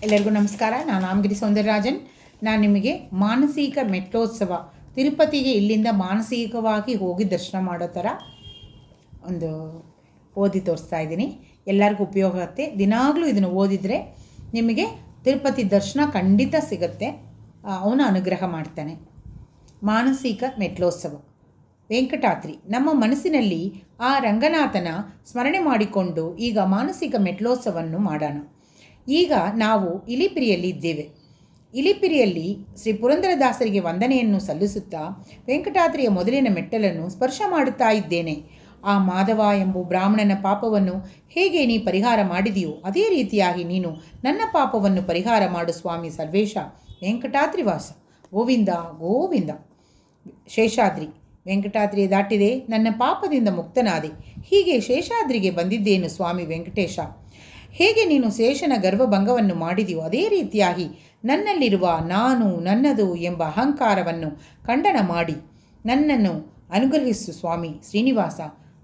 ಎಲ್ಲರಿಗೂ ನಮಸ್ಕಾರ. ನಾನು ಆಮಗಿರಿ ಸೌಂದರರಾಜನ್. ನಾನು ನಿಮಗೆ ಮಾನಸಿಕ ಮೆಟ್ಟೋತ್ಸವ ತಿರುಪತಿಗೆ ಇಲ್ಲಿಂದ ಮಾನಸಿಕವಾಗಿ ಹೋಗಿ ದರ್ಶನ ಮಾಡೋ ಥರ ಒಂದು ಓದಿ ತೋರಿಸ್ತಾ ಇದ್ದೀನಿ. ಎಲ್ಲರಿಗೂ ಉಪಯೋಗ ಆಗುತ್ತೆ. ದಿನಾಗಲೂ ಇದನ್ನು ಓದಿದರೆ ನಿಮಗೆ ತಿರುಪತಿ ದರ್ಶನ ಖಂಡಿತ ಸಿಗುತ್ತೆ. ಅವನ ಅನುಗ್ರಹ ಮಾಡ್ತಾನೆ. ಮಾನಸಿಕ ಮೆಟ್ಲೋತ್ಸವ. ವೆಂಕಟಾದ್ರಿ. ನಮ್ಮ ಮನಸ್ಸಿನಲ್ಲಿ ಆ ರಂಗನಾಥನ ಸ್ಮರಣೆ ಮಾಡಿಕೊಂಡು ಈಗ ಮಾನಸಿಕ ಮೆಟ್ಲೋತ್ಸವವನ್ನು ಮಾಡೋಣ. ಈಗ ನಾವು ಇಲಿಪಿರಿಯಲ್ಲಿ ಇದ್ದೇವೆ. ಇಲಿಪಿರಿಯಲ್ಲಿ ಶ್ರೀ ಪುರಂದರದಾಸರಿಗೆ ವಂದನೆಯನ್ನು ಸಲ್ಲಿಸುತ್ತಾ ವೆಂಕಟಾದ್ರಿಯ ಮೊದಲಿನ ಮೆಟ್ಟಲನ್ನು ಸ್ಪರ್ಶ ಮಾಡುತ್ತಾ ಇದ್ದೇನೆ. ಆ ಮಾಧವ ಎಂಬ ಬ್ರಾಹ್ಮಣನ ಪಾಪವನ್ನು ಹೇಗೆ ನೀ ಪರಿಹಾರ ಮಾಡಿದೆಯೋ ಅದೇ ರೀತಿಯಾಗಿ ನೀನು ನನ್ನ ಪಾಪವನ್ನು ಪರಿಹಾರ ಮಾಡು ಸ್ವಾಮಿ ಸರ್ವೇಶ. ವೆಂಕಟಾದ್ರಿವಾಸ ಗೋವಿಂದ ಗೋವಿಂದ. ಶೇಷಾದ್ರಿ. ವೆಂಕಟಾದ್ರಿಯ ದಾಟಿದೆ, ನನ್ನ ಪಾಪದಿಂದ ಮುಕ್ತನಾದೆ. ಹೀಗೆ ಶೇಷಾದ್ರಿಗೆ ಬಂದಿದ್ದೇನು ಸ್ವಾಮಿ ವೆಂಕಟೇಶ. ಹೇಗೆ ನೀನು ಶೇಷನ ಗರ್ವಭಂಗವನ್ನು ಮಾಡಿದೆಯೋ ಅದೇ ರೀತಿಯಾಗಿ ನನ್ನಲ್ಲಿರುವ ನಾನು ನನ್ನದು ಎಂಬ ಅಹಂಕಾರವನ್ನು ಖಂಡನ ಮಾಡಿ ನನ್ನನ್ನು ಅನುಗ್ರಹಿಸು ಸ್ವಾಮಿ ಶ್ರೀನಿವಾಸ.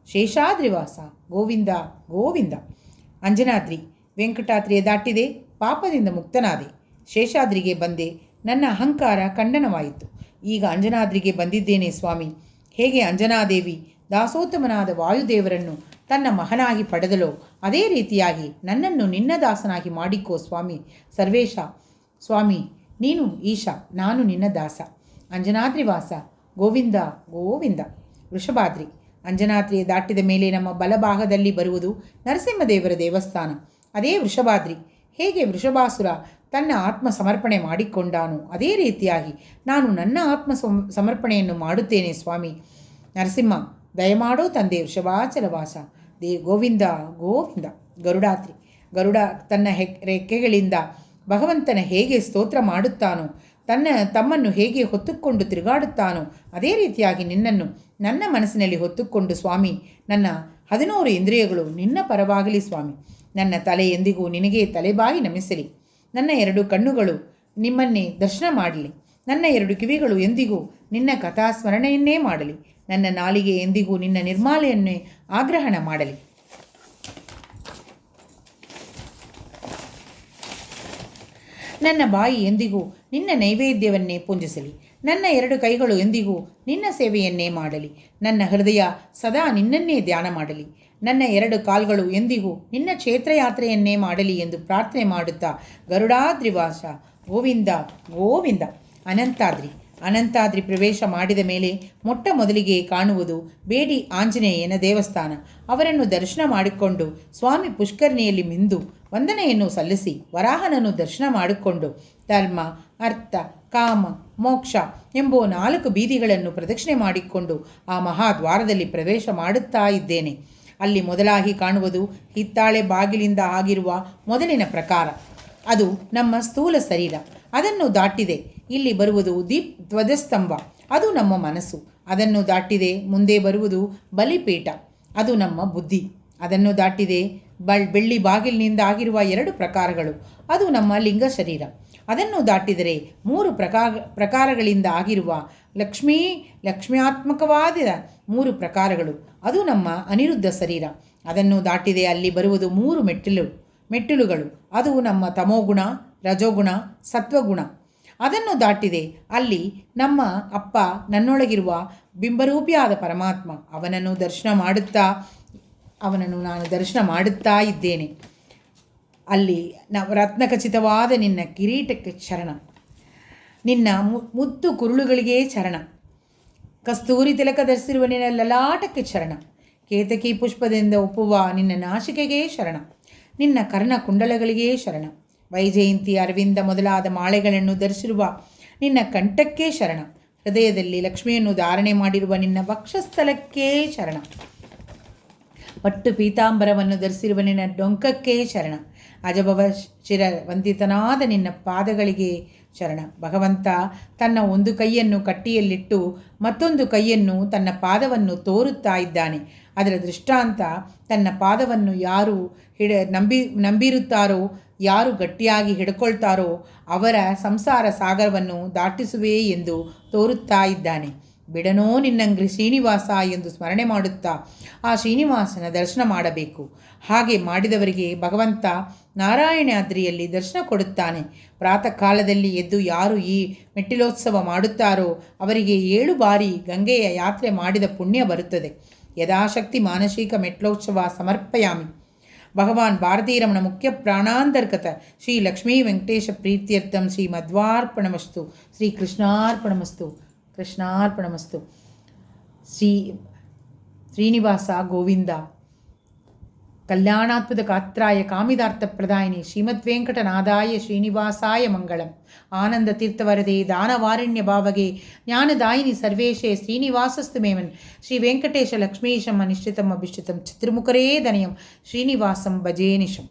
ಶೇಷಾದ್ರಿವಾಸ ಗೋವಿಂದ ಗೋವಿಂದ. ಅಂಜನಾದ್ರಿ. ವೆಂಕಟಾದ್ರಿಯ ದಾಟಿದೆ, ಪಾಪದಿಂದ ಮುಕ್ತನಾದೆ. ಶೇಷಾದ್ರಿಗೆ ಬಂದೆ, ನನ್ನ ಅಹಂಕಾರ ಖಂಡನವಾಯಿತು. ಈಗ ಅಂಜನಾದ್ರಿಗೆ ಬಂದಿದ್ದೇನೆ ಸ್ವಾಮಿ. ಹೇಗೆ ಅಂಜನಾದೇವಿ ದಾಸೋತ್ತಮನಾದ ವಾಯುದೇವರನ್ನು ತನ್ನ ಮಗನಾಗಿ ಪಡೆದಲೋ ಅದೇ ರೀತಿಯಾಗಿ ನನ್ನನ್ನು ನಿನ್ನ ದಾಸನಾಗಿ ಮಾಡಿಕೋ ಸ್ವಾಮಿ ಸರ್ವೇಶ. ಸ್ವಾಮಿ ನೀನು ಈಶ, ನಾನು ನಿನ್ನ ದಾಸ. ಅಂಜನಾದ್ರಿವಾಸ ಗೋವಿಂದ ಗೋವಿಂದ. ವೃಷಭಾದ್ರಿ. ಅಂಜನಾದ್ರಿಯ ದಾಟಿದ ಮೇಲೆ ನಮ್ಮ ಬಲಭಾಗದಲ್ಲಿ ಬರುವುದು ನರಸಿಂಹದೇವರ ದೇವಸ್ಥಾನ. ಅದೇ ವೃಷಭಾದ್ರಿ. ಹೇಗೆ ವೃಷಭಾಸುರ ತನ್ನ ಆತ್ಮ ಸಮರ್ಪಣೆ ಮಾಡಿಕೊಂಡಾನೋ ಅದೇ ರೀತಿಯಾಗಿ ನಾನು ನನ್ನ ಆತ್ಮ ಸಮರ್ಪಣೆಯನ್ನು ಮಾಡುತ್ತೇನೆ ಸ್ವಾಮಿ ನರಸಿಂಹ. ದಯಮಾಡೋ ತಂದೆ ವೃಷಭಾಚಲವಾಸ ಗೋವಿಂದ ಗೋವಿಂದ. ಗರುಡಾದ್ರಿ. ಗರುಡ ತನ್ನ ರೆಕ್ಕೆಗಳಿಂದ ಭಗವಂತನ ಹೇಗೆ ಸ್ತೋತ್ರ ಮಾಡುತ್ತಾನೋ, ತಮ್ಮನ್ನು ಹೇಗೆ ಹೊತ್ತುಕೊಂಡು ತಿರುಗಾಡುತ್ತಾನೋ ಅದೇ ರೀತಿಯಾಗಿ ನಿನ್ನನ್ನು ನನ್ನ ಮನಸ್ಸಿನಲ್ಲಿ ಹೊತ್ತುಕೊಂಡು ಸ್ವಾಮಿ ನನ್ನ 11 ಇಂದ್ರಿಯಗಳು ನಿನ್ನ ಪರವಾಗಲಿ ಸ್ವಾಮಿ. ನನ್ನ ತಲೆ ಎಂದಿಗೂ ನಿನಗೆ ತಲೆಬಾಗಿ ನಮಿಸಲಿ. ನನ್ನ 2 ಕಣ್ಣುಗಳು ನಿಮ್ಮನ್ನೇ ದರ್ಶನ ಮಾಡಲಿ. ನನ್ನ 2 ಕಿವಿಗಳು ಎಂದಿಗೂ ನಿನ್ನ ಕಥಾಸ್ಮರಣೆಯನ್ನೇ ಮಾಡಲಿ. ನನ್ನ ನಾಲಿಗೆ ಎಂದಿಗೂ ನಿನ್ನ ನಿರ್ಮಾಲೆಯನ್ನೇ ಆಗ್ರಹಣ ಮಾಡಲಿ. ನನ್ನ ಬಾಯಿ ಎಂದಿಗೂ ನಿನ್ನ ನೈವೇದ್ಯವನ್ನೇ ಪೂಜಿಸಲಿ. ನನ್ನ 2 ಕೈಗಳು ಎಂದಿಗೂ ನಿನ್ನ ಸೇವೆಯನ್ನೇ ಮಾಡಲಿ. ನನ್ನ ಹೃದಯ ಸದಾ ನಿನ್ನನ್ನೇ ಧ್ಯಾನ ಮಾಡಲಿ. ನನ್ನ 2 ಕಾಲ್ಗಳು ಎಂದಿಗೂ ನಿನ್ನ ಕ್ಷೇತ್ರಯಾತ್ರೆಯನ್ನೇ ಮಾಡಲಿ ಎಂದು ಪ್ರಾರ್ಥನೆ ಮಾಡುತ್ತಾ ಗರುಡಾದ್ರಿವಾಸ ಗೋವಿಂದ ಗೋವಿಂದ. ಅನಂತಾದ್ರಿ. ಅನಂತಾದ್ರಿ ಪ್ರವೇಶ ಮಾಡಿದ ಮೇಲೆ ಮೊಟ್ಟ ಮೊದಲಿಗೆ ಕಾಣುವುದು ಬೇಡಿ ಆಂಜನೇಯನ ದೇವಸ್ಥಾನ. ಅವರನ್ನು ದರ್ಶನ ಮಾಡಿಕೊಂಡು ಸ್ವಾಮಿ ಪುಷ್ಕರಣಿಯಲ್ಲಿ ಮಿಂದು ವಂದನೆಯನ್ನು ಸಲ್ಲಿಸಿ ವರಾಹನನ್ನು ದರ್ಶನ ಮಾಡಿಕೊಂಡು ಧರ್ಮ ಅರ್ಥ ಕಾಮ ಮೋಕ್ಷ ಎಂಬ 4 ಬೀದಿಗಳನ್ನು ಪ್ರದಕ್ಷಿಣೆ ಮಾಡಿಕೊಂಡು ಆ ಮಹಾದ್ವಾರದಲ್ಲಿ ಪ್ರವೇಶ ಮಾಡುತ್ತಾ ಇದ್ದೇನೆ. ಅಲ್ಲಿ ಮೊದಲಾಗಿ ಕಾಣುವುದು ಹಿತ್ತಾಳೆ ಬಾಗಿಲಿಂದ ಆಗಿರುವ ಮೊದಲಿನ ಪ್ರಕಾರ. ಅದು ನಮ್ಮ ಸ್ಥೂಲ ಶರೀರ. ಅದನ್ನು ದಾಟಿದೆ ಇಲ್ಲಿ ಬರುವುದು ಧ್ವಜಸ್ತಂಭ. ಅದು ನಮ್ಮ ಮನಸ್ಸು. ಅದನ್ನು ದಾಟಿದೆ ಮುಂದೆ ಬರುವುದು ಬಲಿಪೀಠ. ಅದು ನಮ್ಮ ಬುದ್ಧಿ. ಅದನ್ನು ದಾಟಿದೆ ಬೆಳ್ಳಿ ಬಾಗಿಲಿನಿಂದ ಆಗಿರುವ 2 ಪ್ರಕಾರಗಳು. ಅದು ನಮ್ಮ ಲಿಂಗ ಶರೀರ. ಅದನ್ನು ದಾಟಿದರೆ 3 ಪ್ರಕಾರಗಳಿಂದ ಆಗಿರುವ ಲಕ್ಷ್ಮ್ಯಾತ್ಮಕವಾದ 3 ಪ್ರಕಾರಗಳು. ಅದು ನಮ್ಮ ಅನಿರುದ್ಧ ಶರೀರ. ಅದನ್ನು ದಾಟಿದೆ ಅಲ್ಲಿ ಬರುವುದು 3 ಮೆಟ್ಟಿಲುಗಳು. ಅದು ನಮ್ಮ ತಮೋಗುಣ, ರಜೋಗುಣ, ಸತ್ವಗುಣ. ಅದನ್ನು ದಾಟಿದೆ ಅಲ್ಲಿ ನಮ್ಮ ಅಪ್ಪ ನನ್ನೊಳಗಿರುವ ಬಿಂಬರೂಪಿಯಾದ ಪರಮಾತ್ಮ. ಅವನನ್ನು ನಾನು ದರ್ಶನ ಮಾಡುತ್ತಾ ಇದ್ದೇನೆ. ಅಲ್ಲಿ ರತ್ನಖಚಿತವಾದ ನಿನ್ನ ಕಿರೀಟಕ್ಕೆ ಶರಣ, ನಿನ್ನ ಮುತ್ತು ಕುರುಳುಗಳಿಗೆ ಶರಣ, ಕಸ್ತೂರಿ ತಿಲಕ ಧರಿಸಿರುವ ನಿನ್ನ ಲಲಾಟಕ್ಕೆ ಶರಣ, ಕೇತಕಿ ಪುಷ್ಪದಿಂದ ಒಪ್ಪುವ ನಿನ್ನ ನಾಸಿಕೆಗೆ ಶರಣ, ನಿನ್ನ ಕರ್ಣ ಕುಂಡಲಗಳಿಗೆ ಶರಣ, ವೈಜಯಂತಿ ಅರವಿಂದ ಮೊದಲಾದ ಮಾಳೆಗಳನ್ನು ಧರಿಸಿರುವ ನಿನ್ನ ಕಂಠಕ್ಕೆ ಶರಣ, ಹೃದಯದಲ್ಲಿ ಲಕ್ಷ್ಮಿಯನ್ನು ಧಾರಣೆ ಮಾಡಿರುವ ನಿನ್ನ ವಕ್ಷಸ್ಥಲಕ್ಕೆ ಶರಣ, ಪಟ್ಟು ಪೀತಾಂಬರವನ್ನು ಧರಿಸಿರುವ ನಿನ್ನ ಡೊಂಕಕ್ಕೆ ಶರಣ, ಅಜಭವ ಶಿರ ವಂದಿತನಾದ ನಿನ್ನ ಪಾದಗಳಿಗೆ ಶರಣ. ಭಗವಂತ ತನ್ನ ಒಂದು ಕೈಯನ್ನು ಕಟ್ಟಿಯಲ್ಲಿಟ್ಟು ಮತ್ತೊಂದು ಕೈಯನ್ನು ತನ್ನ ಪಾದವನ್ನು ತೋರುತ್ತಾ ಇದ್ದಾನೆ. ಅದರ ದೃಷ್ಟಾಂತ ತನ್ನ ಪಾದವನ್ನು ಯಾರು ನಂಬಿರುತ್ತಾರೋ, ಯಾರು ಗಟ್ಟಿಯಾಗಿ ಹಿಡ್ಕೊಳ್ತಾರೋ ಅವರ ಸಂಸಾರ ಸಾಗರವನ್ನು ದಾಟಿಸುವೆ ಎಂದು ತೋರುತ್ತಾ ಇದ್ದಾನೆ. ಬಿಡನೋ ನಿನ್ನಂಗ್ರಿ ಶ್ರೀನಿವಾಸ ಎಂದು ಸ್ಮರಣೆ ಮಾಡುತ್ತಾ ಆ ಶ್ರೀನಿವಾಸನ ದರ್ಶನ ಮಾಡಬೇಕು. ಹಾಗೆ ಮಾಡಿದವರಿಗೆ ಭಗವಂತ ನಾರಾಯಣಾದ್ರಿಯಲ್ಲಿ ದರ್ಶನ ಕೊಡುತ್ತಾನೆ. ಪ್ರಾತಃ ಕಾಲದಲ್ಲಿ ಎದ್ದು ಯಾರು ಈ ಮೆಟ್ಟಿಲೋತ್ಸವ ಮಾಡುತ್ತಾರೋ ಅವರಿಗೆ 7 ಬಾರಿ ಗಂಗೆಯ ಯಾತ್ರೆ ಮಾಡಿದ ಪುಣ್ಯ ಬರುತ್ತದೆ. ಯಥಾಶಕ್ತಿ ಮಾನಸಿಕ ಮೆಟ್ಲೋತ್ಸವ ಸಮರ್ಪಯಾಮಿ. ಭಗವಾನ್ ಭಾರತೀರಮಣ ಮುಖ್ಯ ಪ್ರಾಣಾಂತರ್ಗತ ಶ್ರೀ ಲಕ್ಷ್ಮೀ ವೆಂಕಟೇಶ ಪ್ರೀತ್ಯರ್ಥಂ ಶ್ರೀ ಮಧ್ವಾರ್ಪಣಮಸ್ತು. ಶ್ರೀ ಕೃಷ್ಣಾರ್ಪಣಮಸ್ತು. ಕೃಷ್ಣಾರ್ಪಣಮಸ್ತು. ಶ್ರೀನಿವಾಸ ಗೋವಿಂದ. ಕಲ್ಯಾಣಾತ್ಮದ ಗಾತ್ರಾಯ ಕಾಮಿದಾರ್ಥ ಪ್ರದಾಯಿನಿ ಶ್ರೀಮದ್ವೆಂಕಟನಾದಾಯ ಶ್ರೀನಿವಾಸಾಯ ಮಂಗಳಂ. ಆನಂದ ತೀರ್ಥವರದೆ ದಾನವಾರಣ್ಯ ಭಾವಗೆ ಜ್ಞಾನದಾಯಿನಿ ಸರ್ವೇಶೇ ಶ್ರೀನಿವಾಸಸ್ತು ಮೇಮನ್. ಶ್ರೀ ವೆಂಕಟೇಶ ಲಕ್ಷ್ಮೀಶಂ ಅನಿಶ್ಚಿತಂ ಅಭಿಶ್ಚಿತಂ ಚತುರ್ಮುಖರೇ ದನಯಂ ಶ್ರೀನಿವಾಸಂ ಭಜೇ ನಿಶಂ.